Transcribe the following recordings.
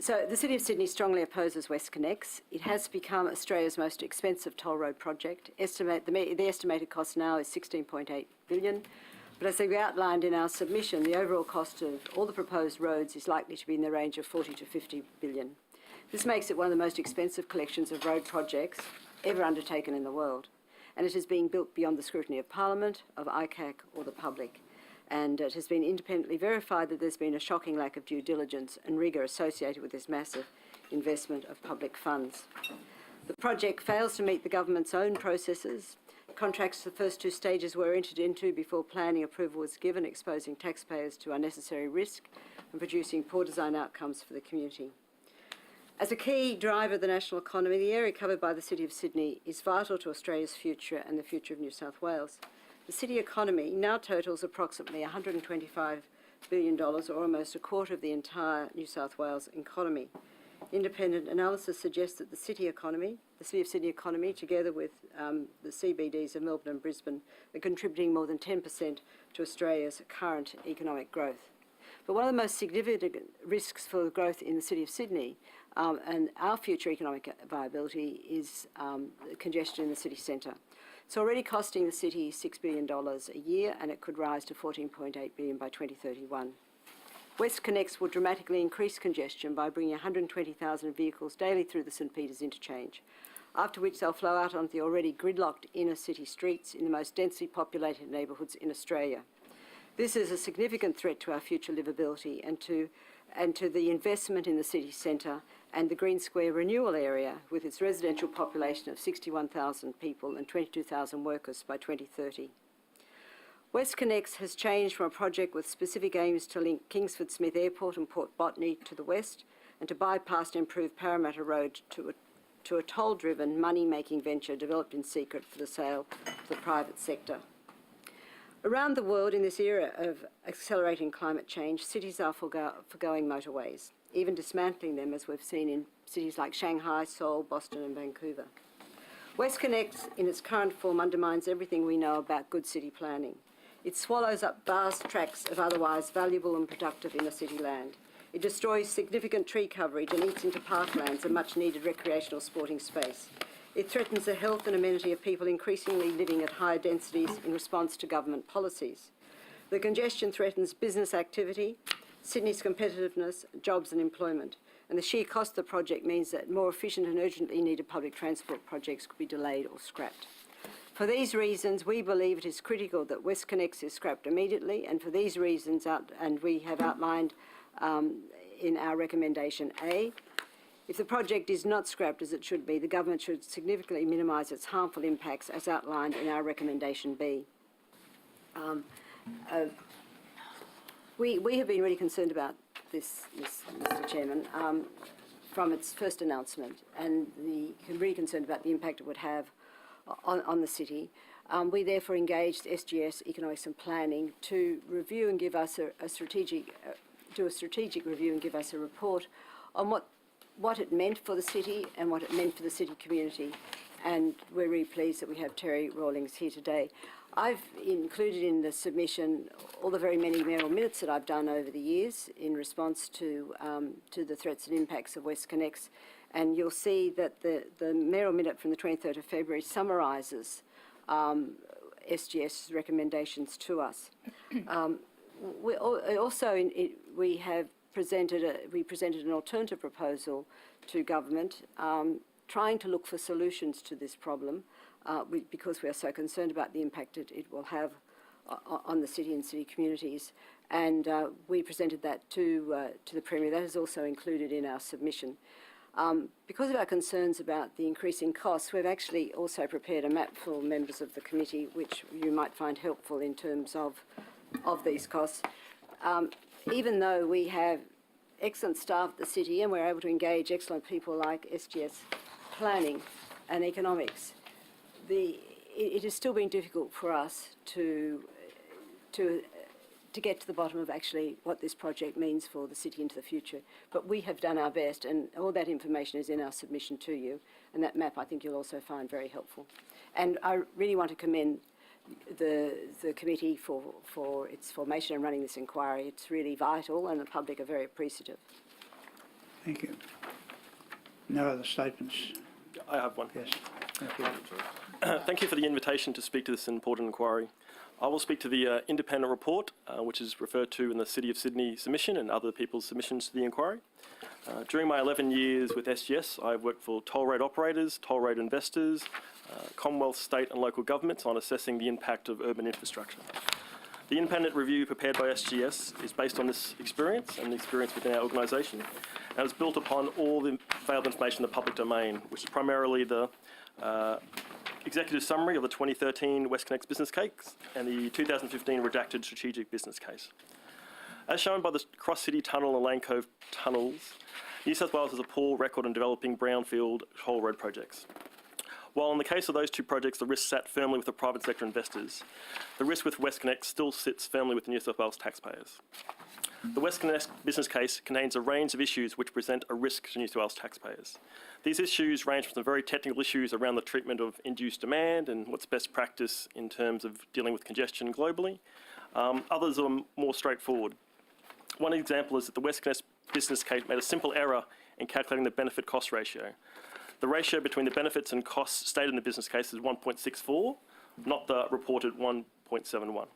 So the City of Sydney strongly opposes WestConnex. It has become Australia's most expensive toll road project. The estimated cost now is $16.8 billion. But as we outlined in our submission, the overall cost of all the proposed roads is likely to be in the range of $40 to $50 billion. This makes it one of the most expensive collections of road projects ever undertaken in the world. And it is being built beyond the scrutiny of Parliament, of ICAC or the public. And it has been independently verified that there's been a shocking lack of due diligence and rigour associated with this massive investment of public funds. The project fails to meet the government's own processes. Contracts for the first two stages were entered into before planning approval was given, exposing taxpayers to unnecessary risk and producing poor design outcomes for the community. As a key driver of the national economy, the area covered by the City of Sydney is vital to Australia's future and the future of New South Wales. The city economy now totals approximately $125 billion, or almost a quarter of the entire New South Wales economy. Independent analysis suggests that the City of Sydney economy, together with the CBDs of Melbourne and Brisbane, are contributing more than 10% to Australia's current economic growth. But one of the most significant risks for growth in the City of Sydney and our future economic viability is congestion in the city centre. It's already costing the city $6 billion a year, and it could rise to $14.8 billion by 2031. WestConnex will dramatically increase congestion by bringing 120,000 vehicles daily through the St Peters interchange, after which they'll flow out onto the already gridlocked inner city streets in the most densely populated neighbourhoods in Australia. This is a significant threat to our future livability and to the investment in the city centre and the Green Square renewal area, with its residential population of 61,000 people and 22,000 workers by 2030. WestConnex has changed from a project with specific aims to link Kingsford Smith Airport and Port Botany to the west and to bypass and improve Parramatta Road to a toll-driven, money-making venture developed in secret for the sale to the private sector. Around the world, in this era of accelerating climate change, cities are forgoing motorways, even dismantling them, as we've seen in cities like Shanghai, Seoul, Boston and Vancouver. WestConnex, in its current form, undermines everything we know about good city planning. It swallows up vast tracts of otherwise valuable and productive inner city land. It destroys significant tree coverage and eats into parklands and much-needed recreational sporting space. It threatens the health and amenity of people increasingly living at higher densities in response to government policies. The congestion threatens business activity, Sydney's competitiveness, jobs and employment. And the sheer cost of the project means that more efficient and urgently needed public transport projects could be delayed or scrapped. For these reasons, we believe it is critical that WestConnex is scrapped immediately, and for these reasons, and we have outlined in our recommendation A, if the project is not scrapped as it should be, the government should significantly minimise its harmful impacts as outlined in our recommendation B. We have been really concerned about this, Mr Chairman, from its first announcement, and really concerned about the impact it would have on the city. We therefore engaged SGS Economics and Planning to review and give us a strategic review and give us a report on what it meant for the city and what it meant for the city community. And we're really pleased that we have Terry Rawlings here today. I've included in the submission all the very many mayoral minutes that I've done over the years in response to the threats and impacts of WestConnex. And you'll see that the mayoral minute from the 23rd of February summarises SGS's recommendations to us. We presented an alternative proposal to government, trying to look for solutions to this problem, because we are so concerned about the impact it will have on the city and city communities. And we presented that to the Premier. That is also included in our submission. Because of our concerns about the increasing costs, we've actually also prepared a map for members of the committee, which you might find helpful in terms of these costs. Even though we have excellent staff at the city and we're able to engage excellent people like SGS Planning and Economics, it has still been difficult for us to get to the bottom of actually what this project means for the city into the future. But we have done our best, and all that information is in our submission to you, and that map I think you'll also find very helpful. And I really want to commend the committee for its formation and running this inquiry. It's really vital, and the public are very appreciative. Thank you. No other statements? I have one. Yes. Thank you. Thank you for the invitation to speak to this important inquiry. I will speak to the independent report, which is referred to in the City of Sydney submission and other people's submissions to the inquiry. During my 11 years with SGS, I've worked for toll road operators, toll road investors, Commonwealth, state and local governments on assessing the impact of urban infrastructure. The independent review prepared by SGS is based on this experience and the experience within our organisation, and it's built upon all the available information in the public domain, which is primarily the executive summary of the 2013 WestConnex business case and the 2015 redacted strategic business case. As shown by the Cross-City Tunnel and Lane Cove tunnels, New South Wales has a poor record in developing brownfield toll road projects. While in the case of those two projects, the risk sat firmly with the private sector investors, the risk with WestConnex still sits firmly with the New South Wales taxpayers. The WestConnex business case contains a range of issues which present a risk to New South Wales taxpayers. These issues range from some very technical issues around the treatment of induced demand and what's best practice in terms of dealing with congestion globally. Others are more straightforward. One example is that the WestConnex business case made a simple error in calculating the benefit-cost ratio. The ratio between the benefits and costs stated in the business case is 1.64, not the reported 1.71.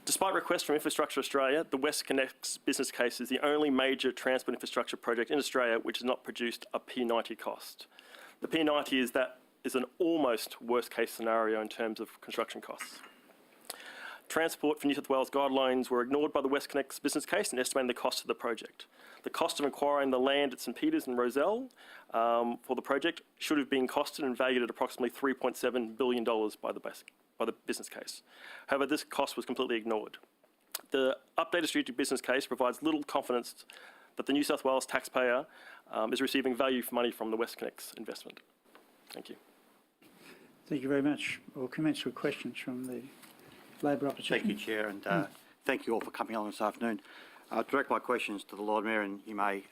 Despite requests from Infrastructure Australia, the WestConnex business case is the only major transport infrastructure project in Australia which has not produced a P90 cost. The P90 is an almost worst-case scenario in terms of construction costs. Transport for New South Wales guidelines were ignored by the WestConnex business case in estimating the cost of the project. The cost of acquiring the land at St Peters and Rozelle for the project should have been costed and valued at approximately $3.7 billion by the business case. However, this cost was completely ignored. The updated strategic business case provides little confidence that the New South Wales taxpayer is receiving value for money from the WestConnex investment. Thank you. Thank you very much. We'll commence with questions from the Labor opposition. Thank you, Chair, and thank you all for coming on this afternoon. I'll direct my questions to the Lord Mayor, and you may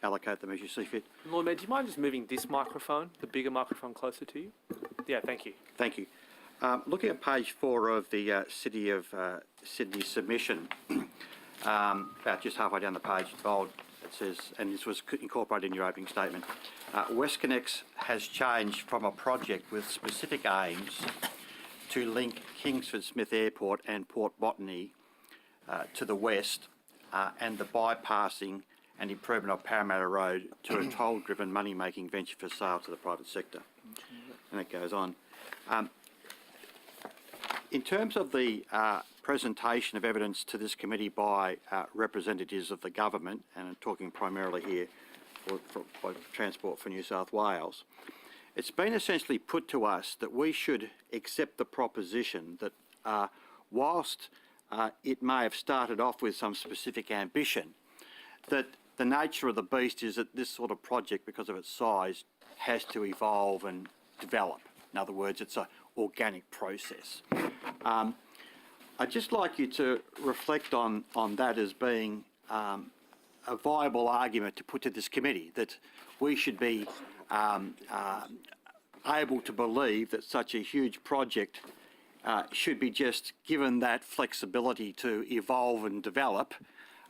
allocate them as you see fit. Lord Mayor, do you mind just moving this microphone, the bigger microphone, closer to you? Yeah, thank you. Thank you. Looking at page 4 of the City of Sydney submission, about just halfway down the page, it's bold, it says, and this was incorporated in your opening statement, WestConnex has changed from a project with specific aims to link Kingsford Smith Airport and Port Botany to the west and the bypassing and improvement of Parramatta Road to a toll-driven money-making venture for sale to the private sector. And it goes on. In terms of the presentation of evidence to this committee by representatives of the government, and I'm talking primarily here for Transport for New South Wales, it's been essentially put to us that we should accept the proposition that whilst it may have started off with some specific ambition, that the nature of the beast is that this sort of project, because of its size, has to evolve and develop. In other words, it's an organic process. I'd just like you to reflect on that as being a viable argument to put to this committee, that we should be able to believe that such a huge project should be just given that flexibility to evolve and develop,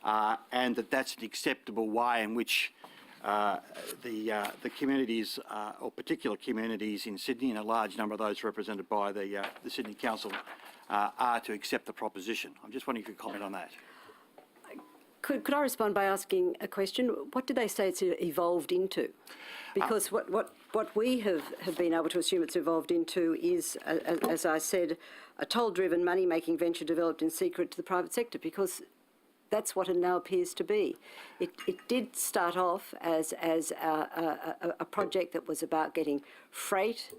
and that's an acceptable way in which the communities, or particular communities in Sydney, and a large number of those represented by the Sydney Council, are to accept the proposition. I'm just wondering if you could comment on that. Could I respond by asking a question? What did they say it's evolved into? Because what we have been able to assume it's evolved into is, as I said, a toll-driven money-making venture developed in secret to the private sector, because that's what it now appears to be. It did start off as a project that was about getting freight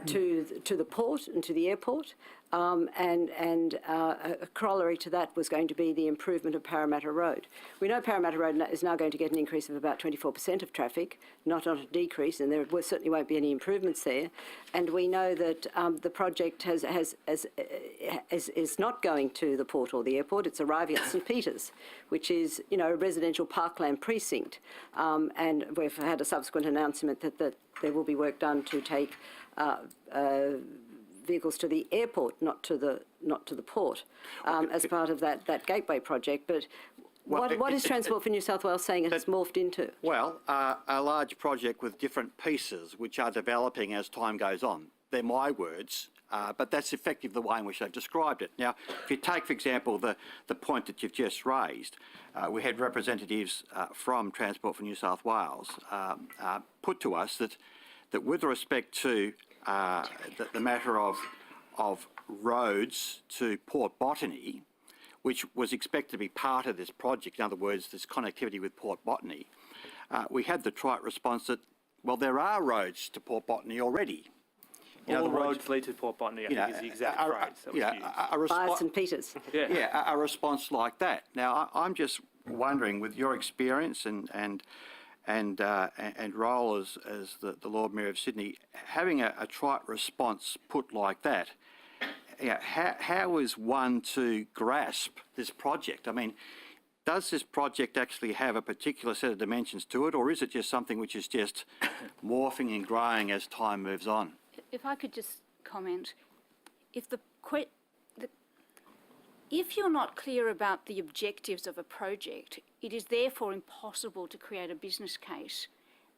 to the port and to the airport, and a corollary to that was going to be the improvement of Parramatta Road. We know Parramatta Road is now going to get an increase of about 24% of traffic, not a decrease, and there certainly won't be any improvements there. And we know that the project is not going to the port or the airport; it's arriving at St Peters, which is, you know, a residential parkland precinct. And we've had a subsequent announcement that there will be work done to take vehicles to the airport, not to the port, as part of that gateway project. But What is Transport for New South Wales saying it has morphed into? Well, a large project with different pieces which are developing as time goes on. They're my words, but that's effective the way in which they've described it. Now, if you take, for example, the point that you've just raised, we had representatives from Transport for New South Wales put to us that with respect to the matter of roads to Port Botany, which was expected to be part of this project, in other words, this connectivity with Port Botany, we had the trite response that, well, there are roads to Port Botany already. All roads lead to Port Botany, I think is the exact phrase that was used. By St Peters. Yeah, a response like that. Now, I'm just wondering, with your experience and role as the Lord Mayor of Sydney, having a trite response put like that, how is one to grasp this project? I mean, does this project actually have a particular set of dimensions to it, or is it just something which is just morphing and growing as time moves on? If I could just comment, if you're not clear about the objectives of a project, it is therefore impossible to create a business case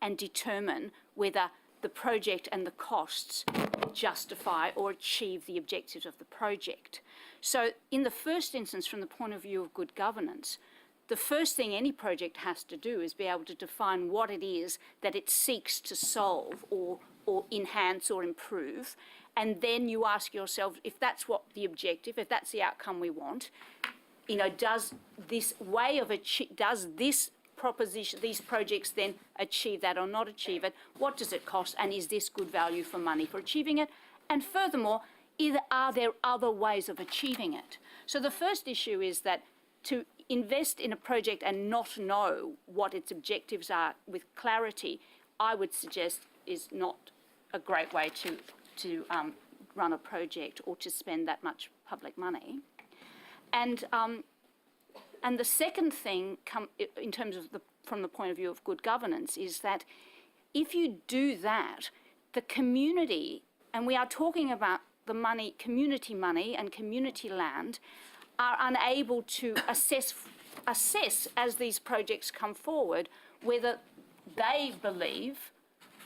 and determine whether the project and the costs justify or achieve the objectives of the project. So in the first instance, from the point of view of good governance, the first thing any project has to do is be able to define what it is that it seeks to solve or enhance or improve. And then you ask yourself, if that's what the objective, if that's the outcome we want, does this proposition, these projects then achieve that or not achieve it? What does it cost? And is this good value for money for achieving it? And furthermore, are there other ways of achieving it? So the first issue is that to invest in a project and not know what its objectives are with clarity, I would suggest is not a great way to run a project or to spend that much public money. And the second thing, in terms of from the point of view of good governance, is that if you do that, the community, and we are talking about the money, community money and community land, are unable to assess as these projects come forward whether they believe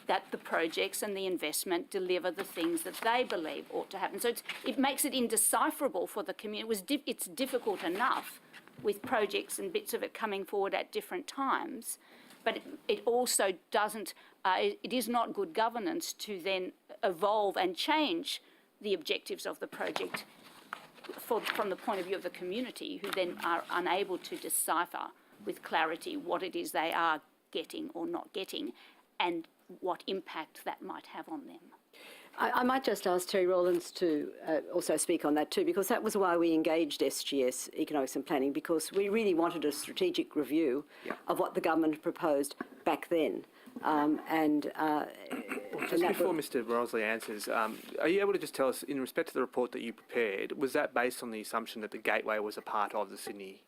that the projects and the investment deliver the things that they believe ought to happen. So it makes it indecipherable for the community. It's difficult enough with projects and bits of it coming forward at different times, but it also doesn't, it is not good governance to then evolve and change the objectives of the project from the point of view of the community, who then are unable to decipher with clarity what it is they are getting or not getting and what impact that might have on them. I might just ask Terry Rawlins to also speak on that too, because that was why we engaged SGS, Economics and Planning, because we really wanted a strategic review of what the government proposed back then. Just before Mr. Rosley answers, are you able to just tell us, in respect to the report that you prepared, was that based on the assumption that the Gateway was a part of the Sydney,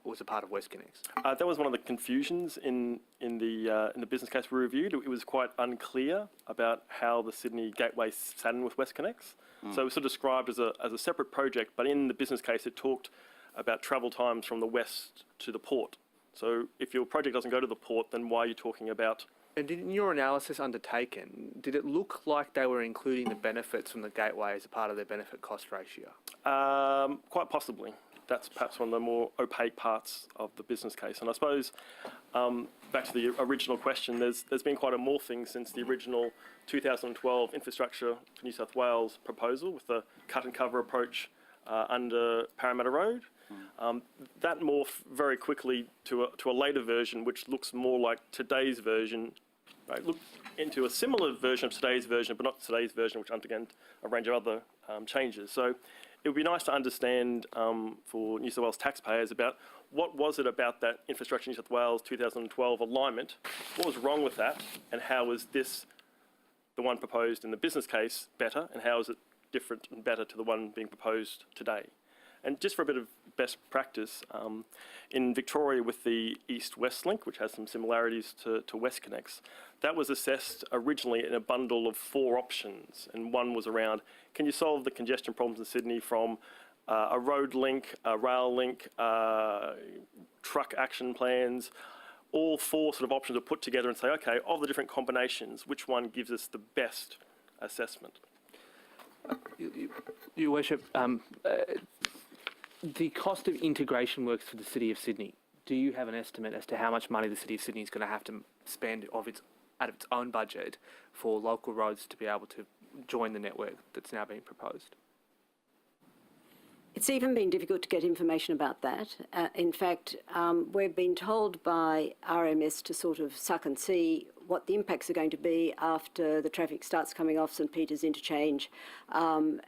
was a part of WestConnex? That was one of the confusions in the business case we reviewed. It was quite unclear about how the Sydney Gateway sat in with WestConnex. So it was sort of described as a separate project, but in the business case it talked about travel times from the west to the port. So if your project doesn't go to the port, then why are you talking about... And in your analysis undertaken, did it look like they were including the benefits from the Gateway as a part of their benefit cost ratio? Quite possibly. That's perhaps one of the more opaque parts of the business case. And I suppose, back to the original question, there's been quite a morphing since the original 2012 Infrastructure for New South Wales proposal with the cut and cover approach under Parramatta Road. That morphed very quickly to a later version, which looks more like today's version. Right, look into a similar version of today's version, but not today's version, which underwent a range of other changes. So it would be nice to understand for New South Wales taxpayers about what was it about that Infrastructure New South Wales 2012 alignment, what was wrong with that, and how is this, the one proposed in the business case, better, and how is it different and better to the one being proposed today? And just for a bit of best practice, in Victoria with the East-West link, which has some similarities to WestConnex, that was assessed originally in a bundle of 4 options. And one was around, can you solve the congestion problems in Sydney from a road link, a rail link, truck action plans. All 4 sort of options are put together and say, okay, of the different combinations, which one gives us the best assessment? Your Worship, the cost of integration works for the City of Sydney. Do you have an estimate as to how much money the City of Sydney is going to have to spend out of its own budget for local roads to be able to join the network that's now being proposed? It's even been difficult to get information about that. In fact, we've been told by RMS to sort of suck and see what the impacts are going to be after the traffic starts coming off St Peter's interchange, and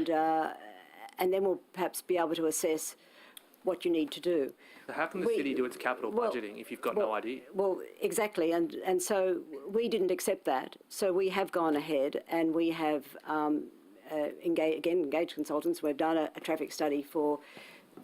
then we'll perhaps be able to assess what you need to do. So how can the city do its capital budgeting if you've got no idea? Well, exactly, and so we didn't accept that. So we have gone ahead and we have engaged consultants. We've done a traffic study for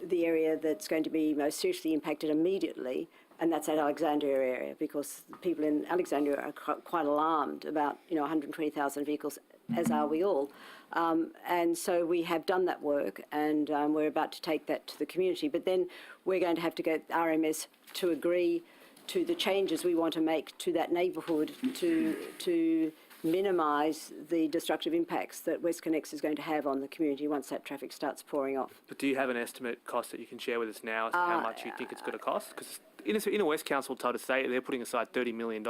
the area that's going to be most seriously impacted immediately, and that's that Alexandria area, because people in Alexandria are quite alarmed about 120,000 vehicles, as are we all. And so we have done that work, and we're about to take that to the community. But then we're going to have to get RMS to agree to the changes we want to make to that neighbourhood to minimise the destructive impacts that WestConnex is going to have on the community once that traffic starts pouring off. But do you have an estimate cost that you can share with us now as to how much you think it's going to cost? Because Inner West Council told us they're putting aside $30 million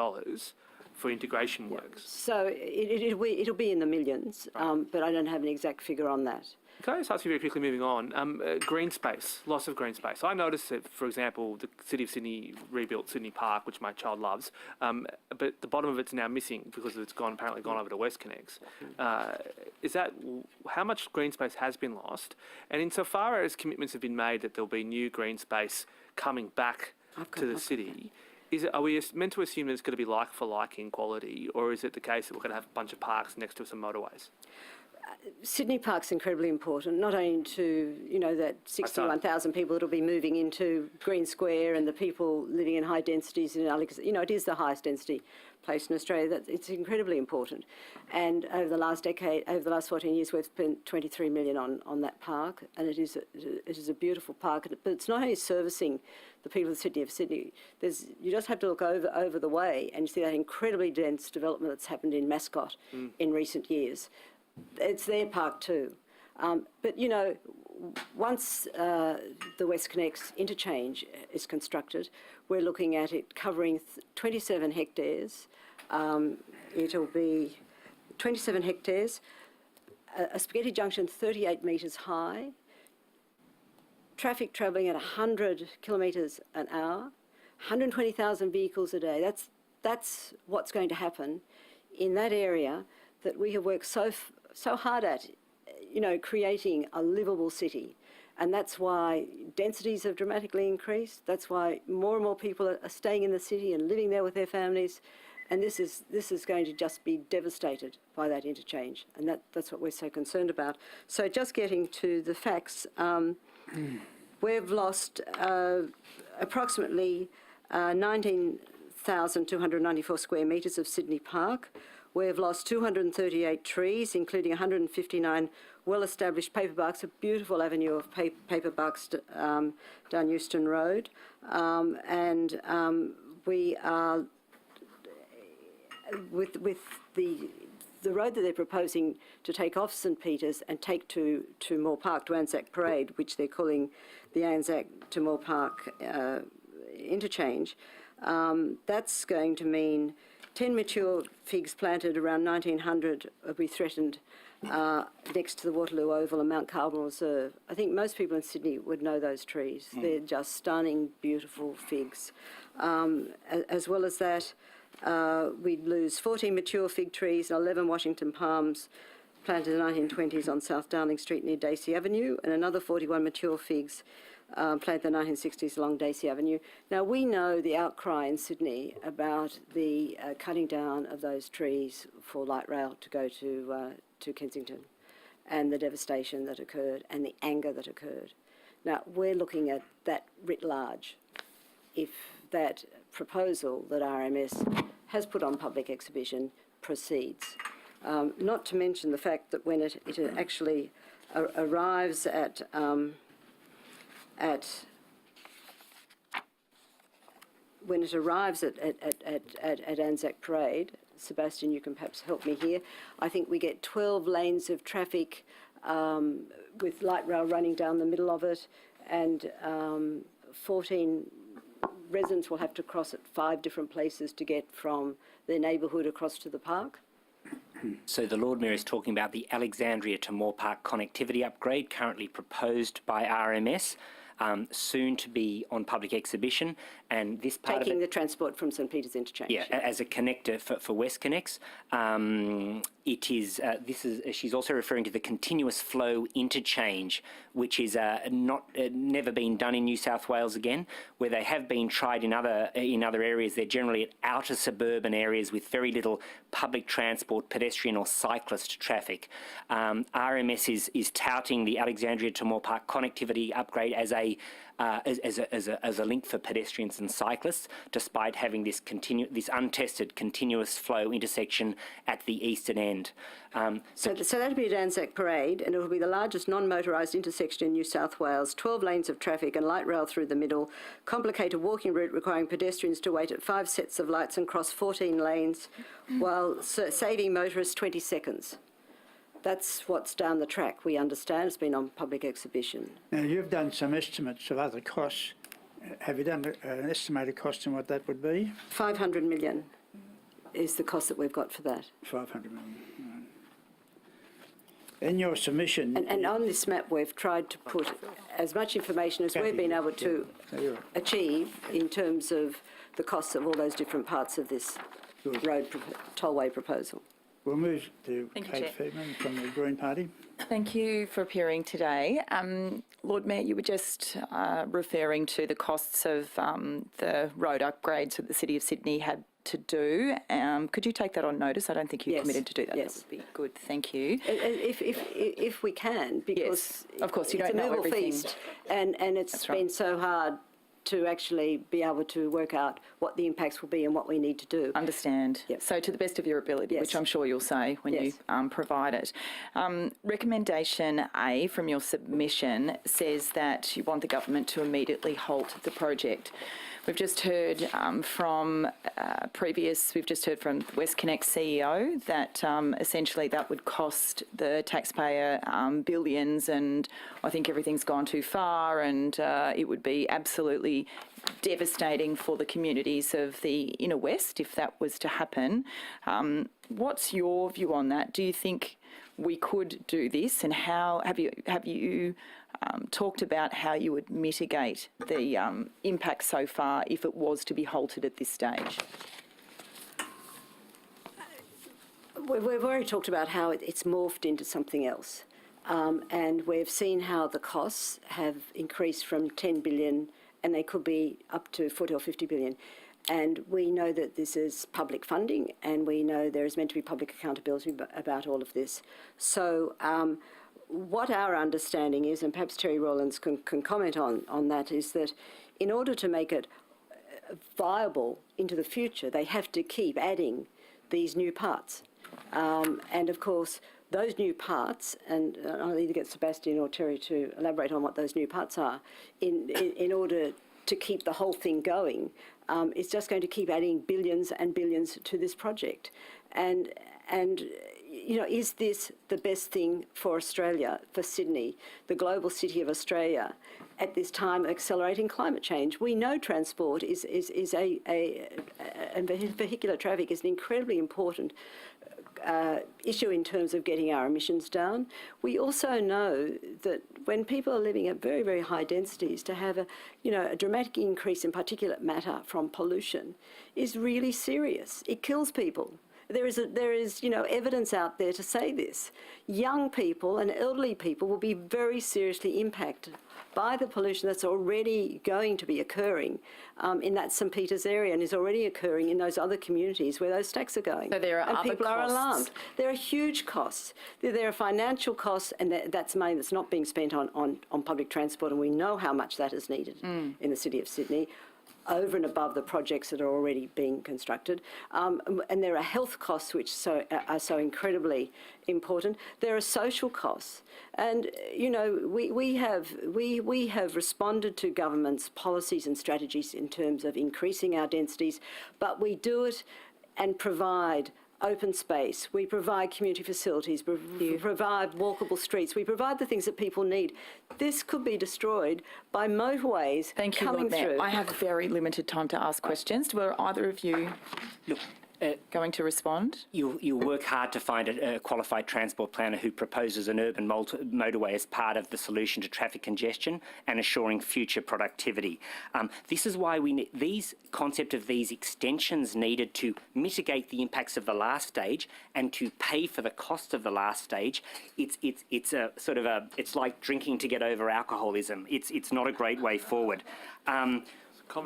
for integration works. So it'll be in the millions, but I don't have an exact figure on that. Can I just ask you very quickly, moving on, green space, loss of green space. I noticed that, for example, the City of Sydney rebuilt Sydney Park, which my child loves, but the bottom of it's now missing because it's apparently gone over to WestConnex. Is that how much green space has been lost? And insofar as commitments have been made that there'll be new green space coming back to the city, are we meant to assume that it's going to be like for like in quality, or is it the case that we're going to have a bunch of parks next to some motorways? Sydney Park's incredibly important, not only to, that 61,000 people that will be moving into Green Square and the people living in high densities in Alexandria. It is the highest density place in Australia. It's incredibly important. And over the last 14 years, we've spent $23 million on that park, and it is a beautiful park. But it's not only servicing the people of the city of Sydney. You just have to look over the way and you see that incredibly dense development that's happened in Mascot in recent years. It's their park too. But, once the WestConnex interchange is constructed, we're looking at it covering 27 hectares. It'll be 27 hectares, a spaghetti junction 38 metres high, traffic travelling at 100 kilometres an hour, 120,000 vehicles a day. That's what's going to happen in that area that we have worked so hard at, creating a livable city. And that's why densities have dramatically increased. That's why more and more people are staying in the city and living there with their families. And this is going to just be devastated by that interchange. And that's what we're so concerned about. So just getting to the facts, we've lost approximately 19,294 square metres of Sydney Park. We've lost 238 trees, including 159 well-established paperbarks, a beautiful avenue of paperbarks down Euston Road. We are, with the road that they're proposing to take off St Peter's and take to Moore Park, to Anzac Parade, which they're calling the Anzac to Moore Park interchange, that's going to mean 10 mature figs planted around 1900 will be threatened next to the Waterloo Oval and Mount Carbon Reserve. I think most people in Sydney would know those trees. They're just stunning, beautiful figs. As well as that, we'd lose 14 mature fig trees and 11 Washington palms planted in the 1920s on South Darling Street near Dacey Avenue, and another 41 mature figs planted in the 1960s along Dacey Avenue. Now, we know the outcry in Sydney about the cutting down of those trees for light rail to go to Kensington, and the devastation that occurred and the anger that occurred. Now, we're looking at that writ large. If that proposal that RMS has put on public exhibition proceeds. Not to mention the fact that when it actually arrives at when it arrives at Anzac Parade, Sebastian, you can perhaps help me here, I think we get 12 lanes of traffic with light rail running down the middle of it, and 14 residents will have to cross at 5 different places to get from their neighbourhood across to the park. So the Lord Mayor is talking about the Alexandria to Moore Park connectivity upgrade currently proposed by RMS, soon to be on public exhibition, and this part Taking of it, the transport from St Peter's Interchange. yeah, as a connector for WestConnex. It is, she's also referring to the continuous flow interchange, which is never been done in New South Wales again. Where they have been tried in other areas, they're generally at outer suburban areas with very little public transport, pedestrian or cyclist traffic. RMS is touting the Alexandria to Moore Park connectivity upgrade as a link for pedestrians and cyclists, despite having this untested continuous flow intersection at the eastern end. So that'll be at Anzac Parade, and it will be the largest non-motorised intersection in New South Wales. 12 lanes of traffic and light rail through the middle. Complicated walking route requiring pedestrians to wait at 5 sets of lights and cross 14 lanes, while saving motorists 20 seconds. That's what's down the track, we understand. It's been on public exhibition. Now, you've done some estimates of other costs. Have you done an estimated cost on what that would be? 500 million is the cost that we've got for that. 500 million. Right. In your submission... And on this map, we've tried to put as much information as we've been able to achieve in terms of the costs of all those different parts of this road tollway proposal. We'll move to Thank you, Kate Chair. Friedman from the Green Party. Thank you for appearing today. Lord Mayor, you were just referring to the costs of the road upgrades that the City of Sydney had to do. Could you take that on notice? I don't think you Yes. committed to do that. Yes. That would be good. Thank you. If we can, because Yes, of course, you it's don't a know novel everything. feast, and it's That's right. been so hard to actually be able to work out what the impacts will be and what we need to do. Understand. Yep. So to the best of your ability, Yes. which I'm sure you'll say when Yes. you provide it. Recommendation A from your submission says that you want the government to immediately halt the project. We've just heard from WestConnex CEO that essentially that would cost the taxpayer billions, and I think everything's gone too far, and it would be absolutely devastating for the communities of the inner west if that was to happen. What's your view on that? Do you think we could do this, and how have you talked about how you would mitigate the impact so far if it was to be halted at this stage? We've already talked about how it's morphed into something else, and we've seen how the costs have increased from 10 billion, and they could be up to 40 or 50 billion. And we know that this is public funding, and we know there is meant to be public accountability about all of this. So what our understanding is, and perhaps Terry Rawlins can comment on that, is that in order to make it viable into the future, they have to keep adding these new parts. And of course, those new parts, and I'll either get Sebastian or Terry to elaborate on what those new parts are, in order to keep the whole thing going, it's just going to keep adding billions and billions to this project. And you know, is this the best thing for Australia, for Sydney, the global city of Australia, at this time of accelerating climate change? We know transport and vehicular traffic is an incredibly important issue in terms of getting our emissions down. We also know that when people are living at very, very high densities, to have a dramatic increase in particulate matter from pollution is really serious. It kills people. There is evidence out there to say this. Young people and elderly people will be very seriously impacted by the pollution that's already going to be occurring in that St Peter's area, and is already occurring in those other communities where those stacks are going. So there are and other people are costs. alarmed. There are huge costs. There are financial costs, and that's money that's not being spent on public transport, and we know how much that is needed in the City of Sydney. over and above the projects that are already being constructed. And there are health costs which are so incredibly important. There are social costs. And, you know, we have responded to government's policies and strategies in terms of increasing our densities, but we do it and provide open space, we provide community facilities, we provide walkable streets, we provide the things that people need. This could be destroyed by motorways coming through. I have very limited time to ask questions. Were either of you going to respond? You'll work hard to find a qualified transport planner who proposes an urban motorway as part of the solution to traffic congestion and assuring future productivity. This is why we need these concept of these extensions needed to mitigate the impacts of the last stage and to pay for the cost of the last stage. It's a sort of it's like drinking to get over alcoholism. It's not a great way forward. Common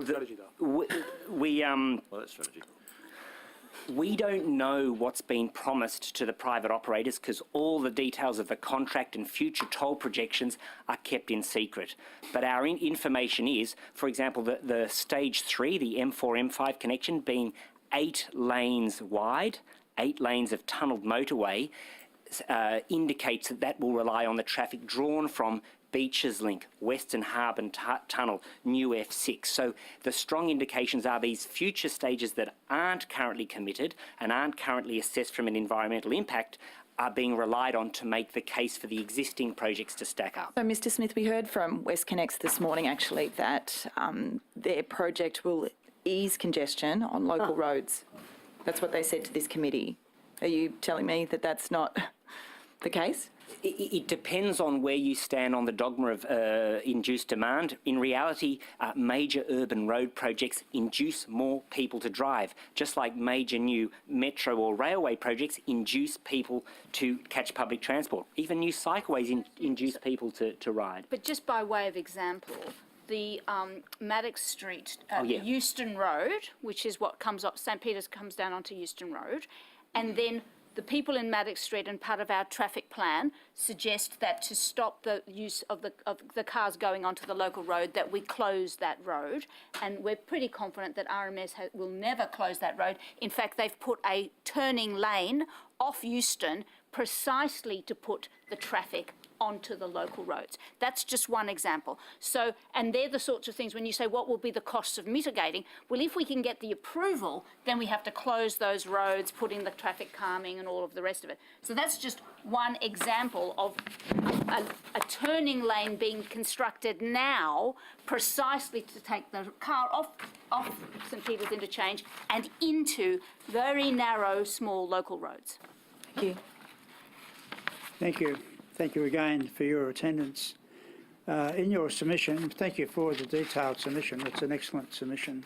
strategy, though. That's strategy. We don't know what's been promised to the private operators because all the details of the contract and future toll projections are kept in secret. But our information is, for example, the stage 3, the M4, M5 connection being 8 lanes wide, 8 lanes of tunnelled motorway, indicates that will rely on the traffic drawn from Beaches Link, Western Harbour Tunnel, New F6. So the strong indications are these future stages that aren't currently committed and aren't currently assessed from an environmental impact are being relied on to make the case for the existing projects to stack up. So, Mr. Smith, we heard from WestConnex this morning actually that their project will ease congestion on local roads. That's what they said to this committee. Are you telling me that that's not the case? It depends on where you stand on the dogma of induced demand. In reality, major urban road projects induce more people to drive, just like major new metro or railway projects induce people to catch public transport. Even new cycleways induce people to ride. But just by way of example, the Maddox Street, Euston Road, which is what comes up, St Peter's comes down onto Euston Road, and then the people in Maddox Street and part of our traffic plan suggest that to stop the use of the cars going onto the local road, that we close that road. And we're pretty confident that RMS will never close that road. In fact, they've put a turning lane off Euston precisely to put the traffic onto the local roads. That's just one example. So, and they're the sorts of things when you say what will be the costs of mitigating, well, if we can get the approval, then we have to close those roads, put in the traffic calming and all of the rest of it. So that's just one example of a turning lane being constructed now precisely to take the car off St Peter's Interchange and into very narrow, small local roads. Thank you. Thank you. Thank you again for your attendance. In your submission, thank you for the detailed submission. It's an excellent submission.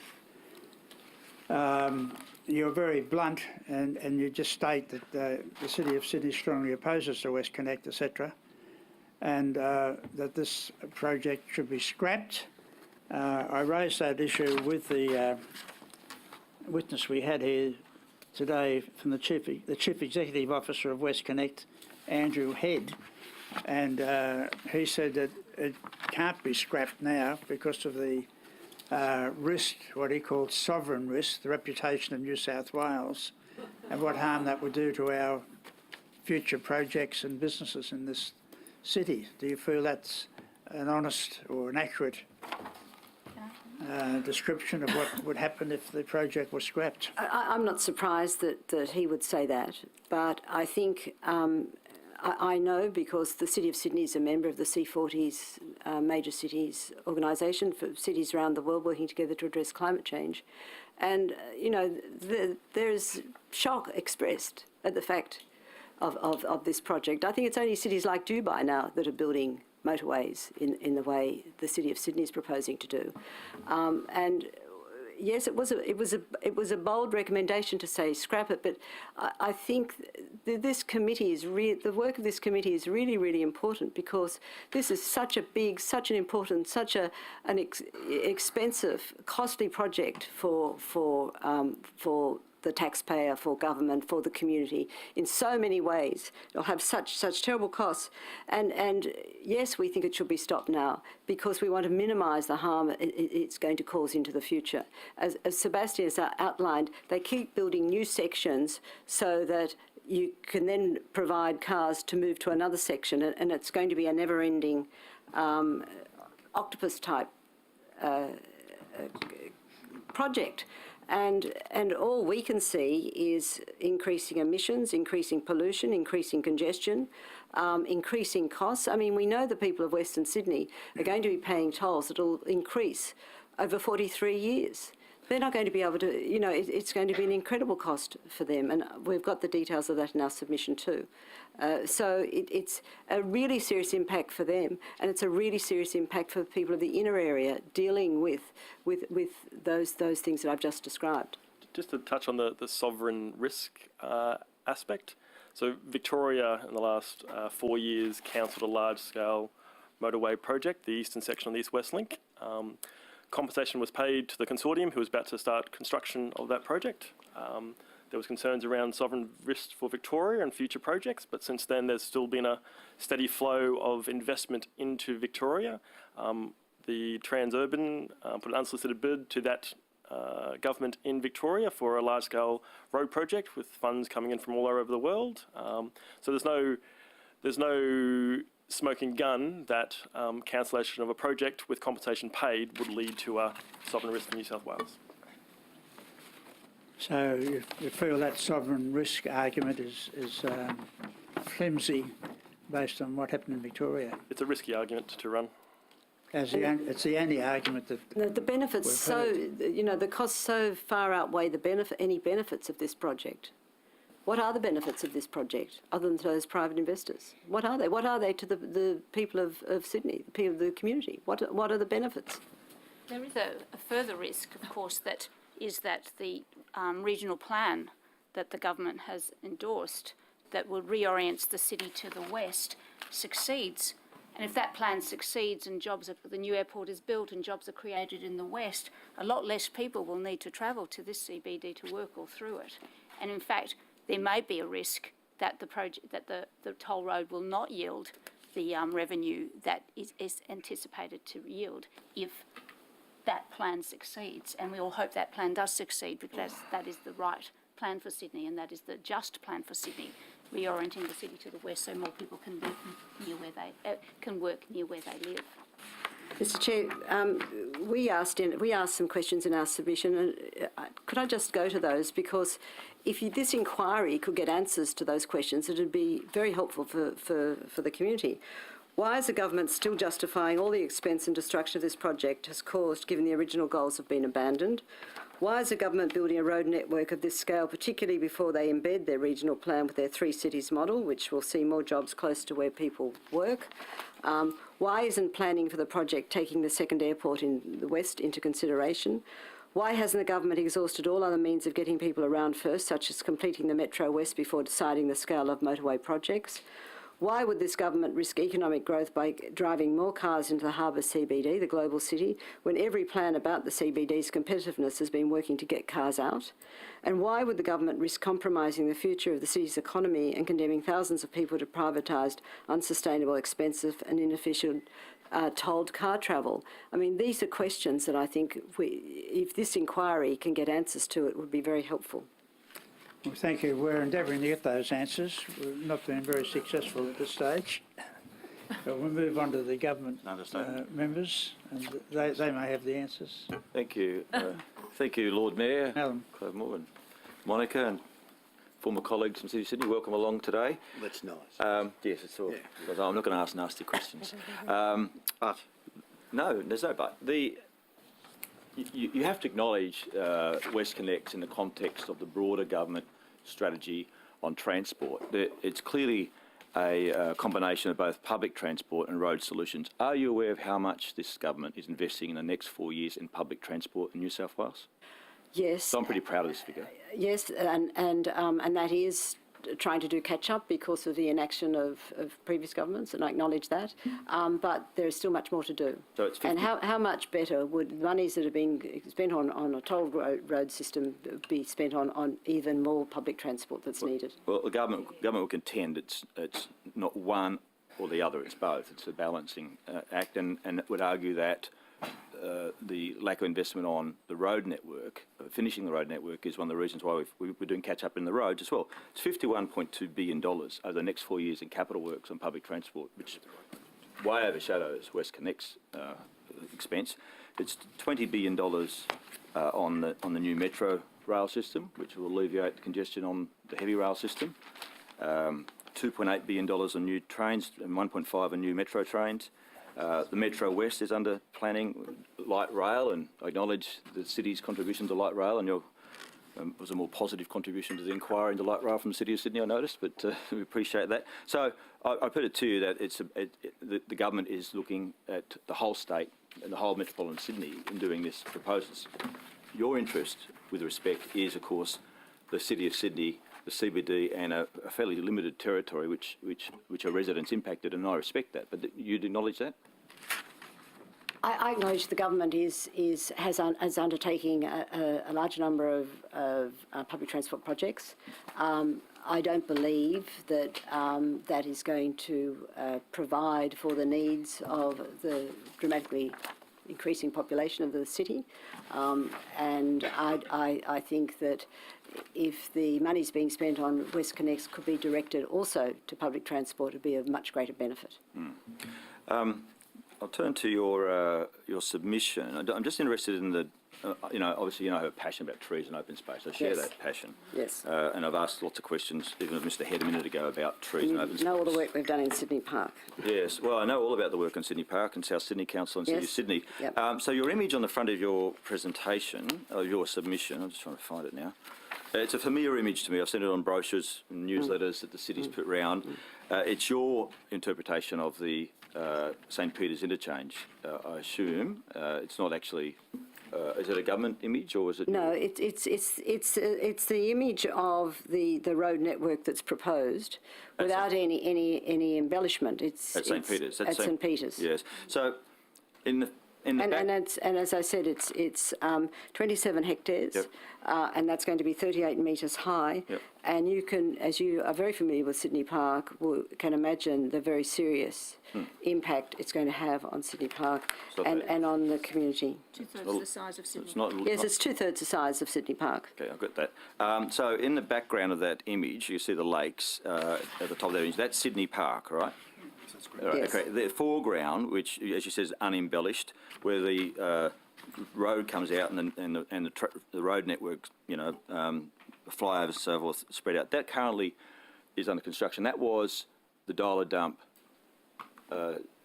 You're very blunt and you just state that the City of Sydney strongly opposes the WestConnex, etc., and that this project should be scrapped. I raised that issue with the witness we had here today from the Chief Executive Officer of WestConnex, Andrew Head, and he said that it can't be scrapped now because of the risk, what he called sovereign risk, the reputation of New South Wales, and what harm that would do to our future projects and businesses in this city. Do you feel that's an honest or an accurate description of what would happen if the project was scrapped? I'm not surprised that he would say that, but I think I know because the City of Sydney is a member of the C40's Major Cities Organisation for cities around the world working together to address climate change. And, you know, there's shock expressed at the fact of this project. I think it's only cities like Dubai now that are building motorways in the way the City of Sydney is proposing to do. And yes, it was a bold recommendation to say scrap it, but I think this committee is the work of this committee is really, really important because this is such a big, such an important, such an expensive, costly project for the taxpayer, for government, for the community in so many ways. It'll have such terrible costs. And yes, we think it should be stopped now because we want to minimise the harm it's going to cause into the future. As Sebastian has outlined, they keep building new sections so that you can then provide cars to move to another section, and it's going to be a never-ending octopus-type project. And all we can see is increasing emissions, increasing pollution, increasing congestion, increasing costs. I mean, we know the people of Western Sydney are going to be paying tolls that will increase over 43 years. They're not going to be able to, it's going to be an incredible cost for them, and we've got the details of that in our submission too. So it's a really serious impact for them, and it's a really serious impact for people of the inner area dealing with those things that I've just described. Just to touch on the sovereign risk aspect. So Victoria in the last 4 years councilled a large-scale motorway project, the eastern section on the East West Link. Compensation was paid to the consortium who was about to start construction of that project. There was concerns around sovereign risk for Victoria and future projects, but since then there's still been a steady flow of investment into Victoria. The Transurban put an unsolicited bid to that government in Victoria for a large-scale road project with funds coming in from all over the world. So there's no smoking gun that cancellation of a project with compensation paid would lead to a sovereign risk for New South Wales. So you feel that sovereign risk argument is flimsy based on what happened in Victoria? It's a risky argument to run. It's the only argument that The benefits the costs so far outweigh any benefits of this project. What are the benefits of this project, other than to those private investors? What are they? What are they to the people of Sydney, the people of the community? What are the benefits? There is a further risk, of course, that the regional plan that the government has endorsed that will reorient the city to the west succeeds. And if that plan succeeds and the new airport is built and jobs are created in the west, a lot less people will need to travel to this CBD to work or through it. And in fact, there may be a risk that the toll road will not yield the revenue that is anticipated to yield if that plan succeeds. And we all hope that plan does succeed because that is the right plan for Sydney and that is the just plan for Sydney, reorienting the city to the west so more people can work near where they live. Mr. Chair, we asked some questions in our submission, and could I just go to those? Because if this inquiry could get answers to those questions, it would be very helpful for the community. Why is the government still justifying all the expense and destruction this project has caused, given the original goals have been abandoned? Why is the government building a road network of this scale, particularly before they embed their regional plan with their three cities model, which will see more jobs close to where people work? Why isn't planning for the project taking the second airport in the west into consideration? Why hasn't the government exhausted all other means of getting people around first, such as completing the Metro West before deciding the scale of motorway projects? Why would this government risk economic growth by driving more cars into the harbour CBD, the global city, when every plan about the CBD's competitiveness has been working to get cars out? And why would the government risk compromising the future of the city's economy and condemning thousands of people to privatised, unsustainable, expensive and inefficient tolled car travel? I mean, these are questions that I think if this inquiry can get answers to, it would be very helpful. Well, thank you. We're endeavouring to get those answers. We've not been very successful at this stage. But we'll move on to the government members, and they may have the answers. Thank you. Thank you, Lord Mayor, Alan. Clover and Monica, and former colleagues from City of Sydney. Welcome along today. That's nice. Yes, it's all. Because I'm not going to ask nasty questions. But No, there's no but. You have to acknowledge WestConnex in the context of the broader government strategy on transport. It's clearly a combination of both public transport and road solutions. Are you aware of how much this government is investing in the next 4 years in public transport in New South Wales? Yes. So I'm pretty proud of this figure. Yes, and that is trying to do catch-up because of the inaction of previous governments, and I acknowledge that. But there is still much more to do. So it's 50 And how much better would monies that are being spent on a toll road system be spent on even more public transport that's needed? Well, the government will contend it's not one or the other, it's both. It's a balancing act, and it would argue that the lack of investment on the road network, finishing the road network, is one of the reasons why we're doing catch-up in the roads as well. It's $51.2 billion over the next 4 years in capital works on public transport, which way overshadows WestConnex expense. It's $20 billion on the new metro rail system, which will alleviate the congestion on the heavy rail system. $2.8 billion on new trains and 1.5 on new metro trains. The Metro West is under planning, light rail, and I acknowledge the city's contribution to light rail, and your was a more positive contribution to the inquiry into light rail from the City of Sydney, I noticed, but we appreciate that. So I put it to you that the government is looking at the whole state and the whole metropolitan Sydney in doing this proposals. Your interest, with respect, is, of course, the City of Sydney, the CBD, and a fairly limited territory which are residents impacted, and I respect that. But you'd acknowledge that? I acknowledge the government is undertaking a large number of public transport projects. I don't believe that that is going to provide for the needs of the dramatically increasing population of the city, and I think that if the money's being spent on WestConnex could be directed also to public transport, it would be of much greater benefit. I'll turn to your submission. I'm just interested in the, obviously I have a passion about trees and open space. I share Yes. that passion. Yes. And I've asked lots of questions, even of Mr. Head a minute ago, about trees and open space. You know all the work we've done in Sydney Park. Yes, well, I know all about the work in Sydney Park and South Sydney Council and City of Yes. Sydney. Yep. So your image on the front of your presentation, or your submission, I'm just trying to find it now. It's a familiar image to me. I've seen it on brochures and newsletters that the city's put round. It's your interpretation of the St Peter's interchange, I assume. It's not actually. Is it a government image, or is it? No, it's the image of the road network that's proposed, without any embellishment. It's At St Peter's. At St Peter's. Yes. So, in the back, and as I said, it's 27 hectares, Yep. And that's going to be 38 metres high. Yep. And you can, as you are very familiar with Sydney Park, can imagine the very serious impact it's going to have on Sydney Park and on the community. Two-thirds the size of Sydney. it's not. Yes, it's two-thirds the size of Sydney Park. Okay, I've got that. So in the background of that image, you see the lakes at the top of that image. That's Sydney Park, right? Right, Yes. okay. The foreground, which, as you said, is unembellished, where the road comes out and the road network, flyovers and so forth, spread out. That currently is under construction. That was the Dialer Dump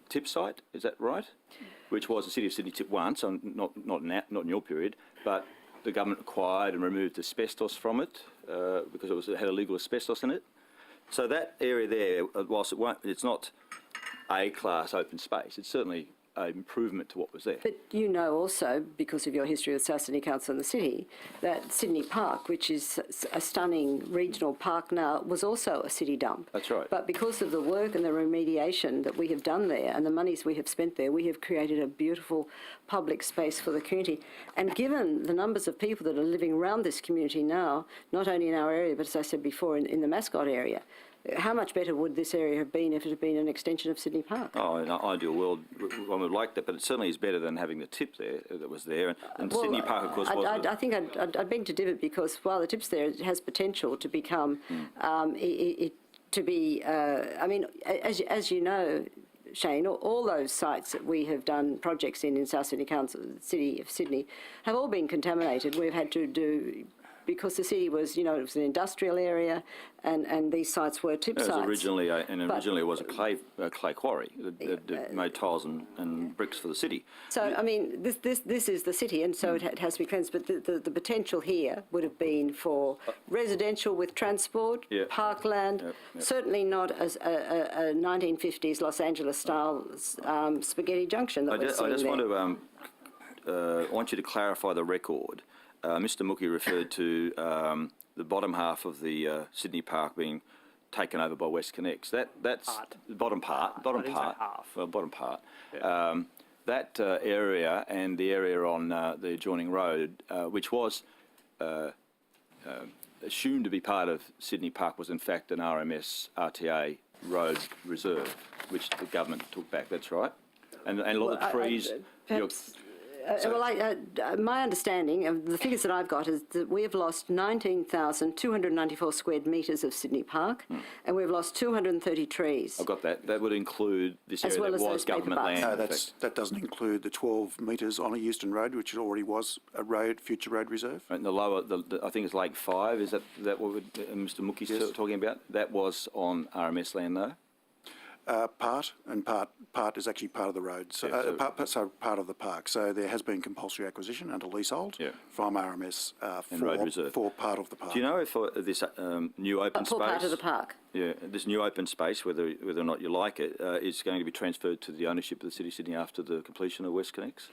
tip site. Is that right? Which was the City of Sydney tip 1, so not in your period, but the government acquired and removed asbestos from it because it had illegal asbestos in it. So that area there, whilst it's not A-class open space, it's certainly an improvement to what was there. But you know also, because of your history with South Sydney Council and the city, that Sydney Park, which is a stunning regional park now, was also a city dump. That's right. But because of the work and the remediation that we have done there and the monies we have spent there, we have created a beautiful public space for the community. And given the numbers of people that are living around this community now, not only in our area, but as I said before, in the Mascot area, how much better would this area have been if it had been an extension of Sydney Park? Oh, in an ideal world, one would like that, but it certainly is better than having the tip there that was there. And Well, Sydney Park, of course, was. I think I'd beg to differ, because while the tip's there, it has potential to become, as you know, Shane, all those sites that we have done projects in South Sydney Council, the City of Sydney, have all been contaminated. We've had to do, because the city was, it was an industrial area, and these sites were tip sites. Originally it was a clay quarry that made tiles and bricks for the city. So, this is the city, and so it has to be cleansed, but the potential here would have been for residential with transport, parkland, certainly not as a 1950s Los Angeles-style spaghetti junction that we're seeing there. I want you to clarify the record. Mr. Mookie referred to the bottom half of the Sydney Park being taken over by WestConnex. That's Part. the bottom part. I didn't say half. Well, bottom part. Yeah. That area and the area on the adjoining road, which was assumed to be part of Sydney Park, was in fact an RMS RTA road reserve, which the government took back. That's right. And a lot of trees. Perhaps, my understanding of the figures that I've got is that we have lost 19,294 square metres of Sydney Park, and we've lost 230 trees. I've got that. That would include this As area well that as was those paper government butts. land. No, in fact. that doesn't include the 12 metres on a Euston Road, which already was a future road reserve. And the lower, I think it's Lake 5, is that what Mr Mookie's Yes. talking about? That was on RMS land though? Part is actually part of the road, so, Yeah, part of the park. So there has been compulsory acquisition under leasehold Yeah. from RMS And road reserve. for part of the park. Do you know if this new open For space... part of the park. Yeah, this new open space, whether or not you like it, is going to be transferred to the ownership of the City of Sydney after the completion of WestConnex?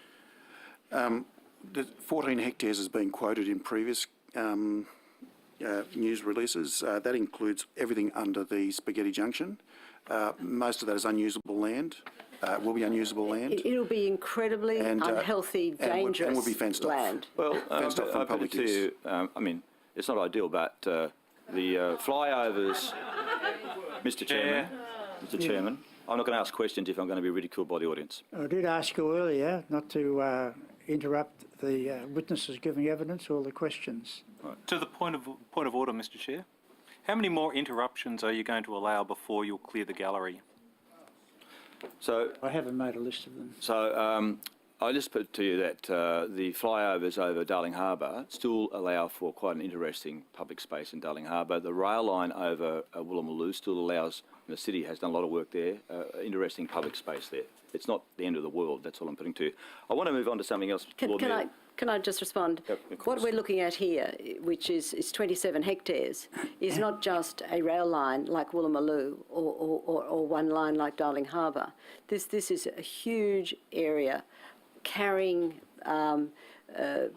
The 14 hectares has been quoted in previous news releases. That includes everything under the Spaghetti Junction. Most of that is unusable land, will be unusable land. It'll be incredibly And, unhealthy, and would dangerous be fenced off. land. Well, Fenced off from I put it public to use. you, I mean, it's not ideal, but the flyovers, Mr Chairman, I'm not going to ask questions if I'm going to be ridiculed by the audience. I did ask you earlier not to interrupt the witnesses giving evidence or the questions. To the point of order, Mr. Chair. How many more interruptions are you going to allow before you'll clear the gallery? So, I haven't made a list of them. I just put to you that the flyovers over Darling Harbour still allow for quite an interesting public space in Darling Harbour. The rail line over Woolloomooloo still allows, and the city has done a lot of work there, interesting public space there. It's not the end of the world, that's all I'm putting to you. I want to move on to something else. Lord Mayor. Can I just respond? Yep, of What course. we're looking at here, which is 27 hectares, is not just a rail line like Woolloomooloo or one line like Darling Harbour. This is a huge area carrying,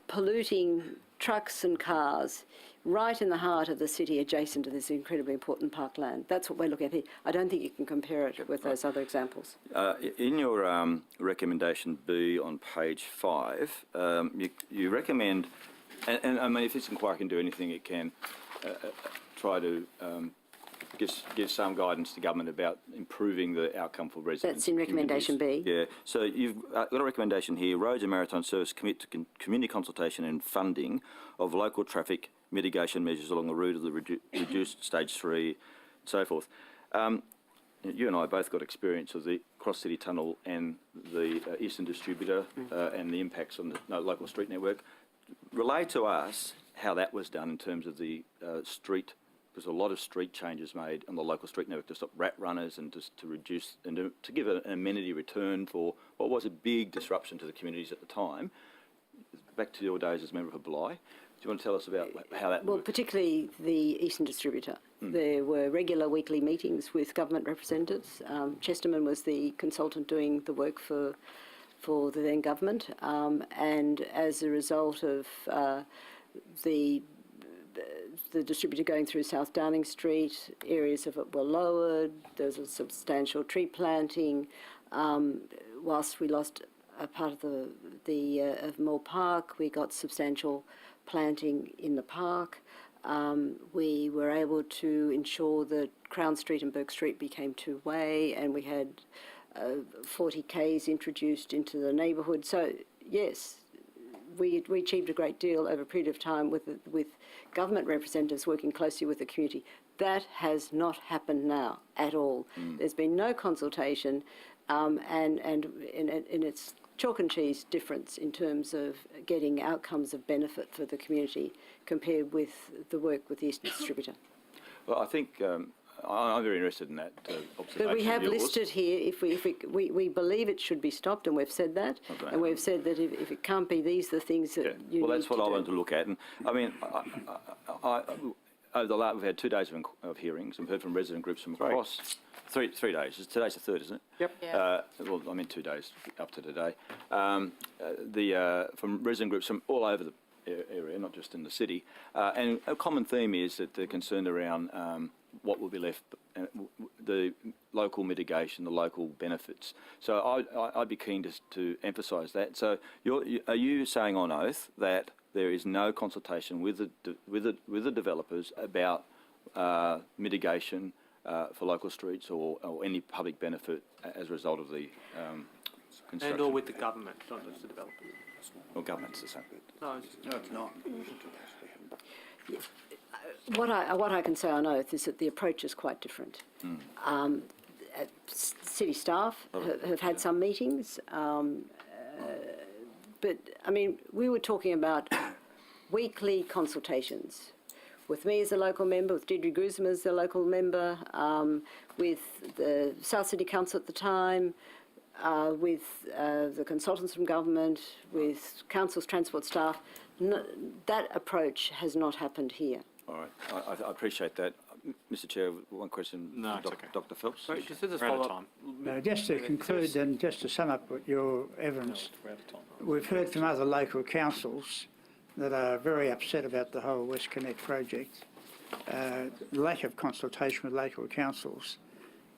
polluting trucks and cars right in the heart of the city adjacent to this incredibly important parkland. That's what we're looking at here. I don't think you can compare it with those other examples. In your recommendation B on page 5, you recommend, and I mean, if this inquiry can do anything, it can try to give some guidance to government about improving the outcome for residents. That's in recommendation B. Yeah. So you've got a recommendation here: Roads and Maritime Service commit to community consultation and funding of local traffic mitigation measures along the route of the reduced stage 3, and so forth. You and I both got experience of the cross-city tunnel and the Eastern Distributor and the impacts on the local street network. Relay to us how that was done in terms of the street. There's a lot of street changes made on the local street network to stop rat runners and just to reduce and to give an amenity return for what was a big disruption to the communities at the time. Back to your days as member for Bly. Do you want to tell us about how that Well, worked? particularly the Eastern Distributor. There were regular weekly meetings with government representatives. Chesterman was the consultant doing the work for the then government, and as a result of the distributor going through South Downing Street, areas of it were lowered. There was a substantial tree planting. Whilst we lost a part of of Moore Park, we got substantial planting in the park. We were able to ensure that Crown Street and Burke Street became two-way, and we had 40 Ks introduced into the neighbourhood. So yes, we achieved a great deal over a period of time with government representatives working closely with the community. That has not happened now at all. There's been no consultation, and it's chalk and cheese difference in terms of getting outcomes of benefit for the community compared with the work with the Eastern Distributor. Well, I think I'm very interested in that observation. But we have of yours. listed here, if we believe it should be stopped, and we've said that, Okay. and we've said that if it can't be, these are the things that you Well, need that's what to I do. wanted to look at. And I mean, over the last, we've had 2 days of hearings and heard from resident groups from across. 3 days. Today's the 3rd, isn't it? Yep. Yeah. Well, I mean 2 days up to today. From resident groups from all over area, not just in the city. And a common theme is that they're concerned around what will be left, the local mitigation, the local benefits. So I'd be keen to emphasise that. So are you saying on oath that there is no consultation with the developers about mitigation for local streets or any public benefit as a result of the construction? And or with the government, not just the developers. Or government's the same. No, it's not. What I can say on oath is that the approach is quite different. City staff have had some meetings, but I mean, we were talking about weekly consultations with me as a local member, with Deirdre Guzman as the local member, with the South City Council at the time, with the consultants from government, with council's transport staff. That approach has not happened here. All right, I appreciate that. Mr. Chair, one question. No, to it's okay. Dr. Phelps. sorry, just as a We're out of follow-up. time. Just to conclude and just to sum up what your evidence, We're out of time. we've heard from other local councils that are very upset about the whole WestConnex project, lack of consultation with local councils,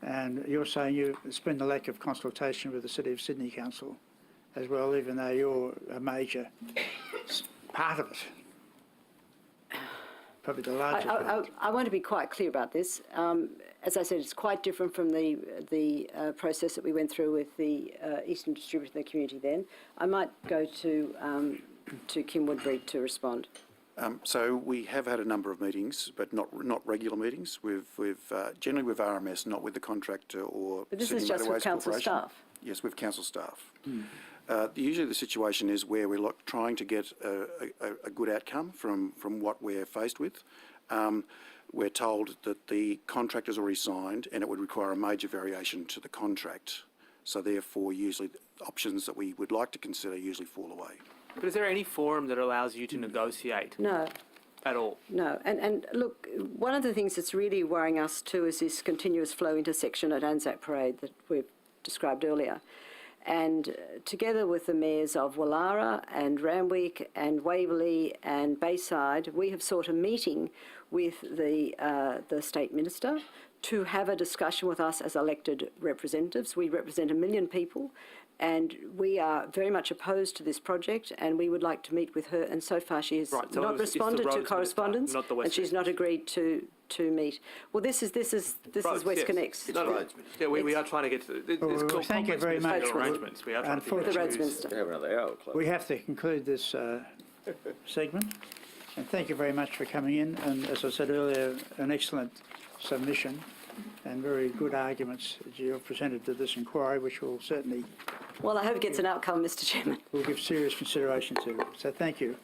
and you're saying there's been a lack of consultation with the City of Sydney Council as well, even though you're a major part of it. Probably the largest part. I want to be quite clear about this. As I said, it's quite different from the process that we went through with the Eastern Distributor in the community then. I might go to Kim Woodbury to respond. So we have had a number of meetings, but not regular meetings. We've generally with RMS, not with the contractor or But this Sydney is just with Motorways council Corporation. staff. Yes, with council staff. Usually the situation is where we're trying to get a good outcome from what we're faced with. We're told that the contract is already signed and it would require a major variation to the contract. So therefore, usually the options that we would like to consider usually fall away. But is there any forum that allows you to negotiate No. at all? No, and look, one of the things that's really worrying us too is this continuous flow intersection at Anzac Parade that we've described earlier. And together with the mayors of Wallara and Randwick and Waverley and Bayside, we have sought a meeting with the State Minister to have a discussion with us as elected representatives. We represent 1 million people, and we are very much opposed to this project, and we would like to meet with her, and so far she has Right, so not it's the responded roads to minister, correspondence, not the and she's WestConnex. not agreed to meet. Well, this is WestConnex. No, no. Yeah, we are trying to get to Well, thank you very much. arrangements. We are trying to figure The out roads who's- minister. Have another hour, Clover. We have to conclude this segment, and thank you very much for coming in. And as I said earlier, an excellent submission and very good arguments that you have presented to this inquiry, which will certainly Well, I hope it gets an outcome, Mr. Chairman. we'll give serious consideration to. So thank you.